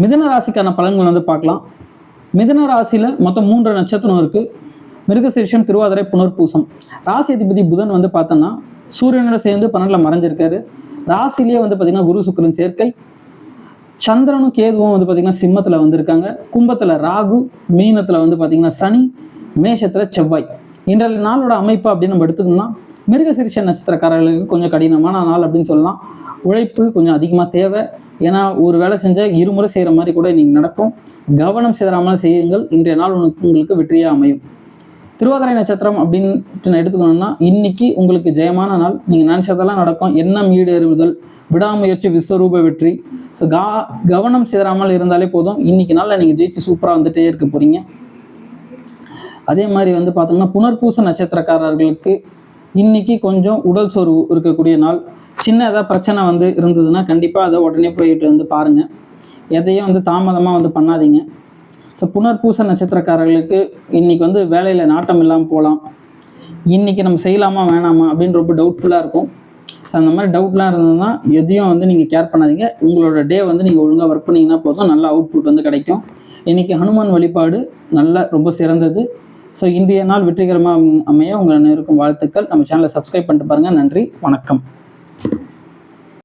மிதுன ராசிக்கான பலன்கள் வந்து பார்க்கலாம். மிதுன ராசியில மொத்தம் 3 நட்சத்திரம் இருக்கு. மிருகசீரிஷம், திருவாதிரை, புனர்பூசம். ராசி அதிபதி புதன் வந்து பார்த்தோம்னா சூரியனோட சேர்ந்து 12ல மறைஞ்சிருக்காரு. ராசிலேயே வந்து பார்த்தீங்கன்னா குரு சுக்கிரன் சேர்க்கை. சந்திரனும் கேதுவும் வந்து பார்த்தீங்கன்னா சிம்மத்துல வந்திருக்காங்க. கும்பத்துல ராகு, மீனத்துல வந்து பார்த்தீங்கன்னா சனி, மேஷத்துல செவ்வாய். இன்றைய நாளோட அமைப்பு அப்படின்னு நம்ம எடுத்துக்கணும்னா மிருகசீரிஷ நட்சத்திரக்காரர்களுக்கு கொஞ்சம் கடினமான நாள் அப்படின்னு சொல்லலாம். உழைப்பு கொஞ்சம் அதிகமாக தேவை. ஏன்னா ஒரு வேலை செஞ்சால் இருமுறை செய்கிற மாதிரி கூட இன்னைக்கு நடக்கும். கவனம் சிதறாமல் செய்யுங்கள். இன்றைய நாள் உங்களுக்கு வெற்றியாக அமையும். திருவாதிரை நட்சத்திரம் அப்படின்னு எடுத்துக்கணும்னா இன்னைக்கு உங்களுக்கு ஜெயமான நாள். நீங்கள் நினைச்சதெல்லாம் நடக்கும். எண்ணம் ஈடேறுதல், விடாமுயற்சி, விஸ்வரூப வெற்றி. ஸோ கவனம் சிதறாமல் இருந்தாலே போதும். இன்னைக்கு நாளில் நீங்கள் ஜெயிச்சு சூப்பராக வந்துட்டே இருக்க போறீங்க. அதே மாதிரி வந்து பார்த்தோம்னா புனர்பூச நட்சத்திரக்காரர்களுக்கு இன்னைக்கு கொஞ்சம் உடல் சோர்வு இருக்கக்கூடிய நாள். சின்ன ஏதாவது பிரச்சனை வந்து இருந்ததுன்னா கண்டிப்பாக அதை உடனே போயிட்டு வந்து பாருங்கள். எதையும் வந்து தாமதமாக வந்து பண்ணாதீங்க. ஸோ புனர்பூச நட்சத்திரக்காரர்களுக்கு இன்னைக்கு வந்து வேலையில் நாட்டம் இல்லாமல் போகலாம். இன்னைக்கு நம்ம செய்யலாமா வேணாமா அப்படின்னு ரொம்ப டவுட்ஃபுல்லாக இருக்கும். ஸோ அந்த மாதிரி டவுட்லாம் இருந்ததுன்னா எதையும் வந்து நீங்கள் கேர் பண்ணாதீங்க. உங்களோட டே வந்து நீங்கள் ஒழுங்காக ஒர்க் பண்ணிங்கன்னா போதும், நல்ல அவுட்புட் வந்து கிடைக்கும். இன்னைக்கு ஹனுமான் வழிபாடு ரொம்ப சிறந்தது. ஸோ இன்றைய நாள் வெற்றிகரமாக அமைய உங்கள் அனைவருக்கும் வாழ்த்துக்கள். நம்ம சேனலை சப்ஸ்கிரைப் பண்ணிட்டு பாருங்கள். நன்றி, வணக்கம்.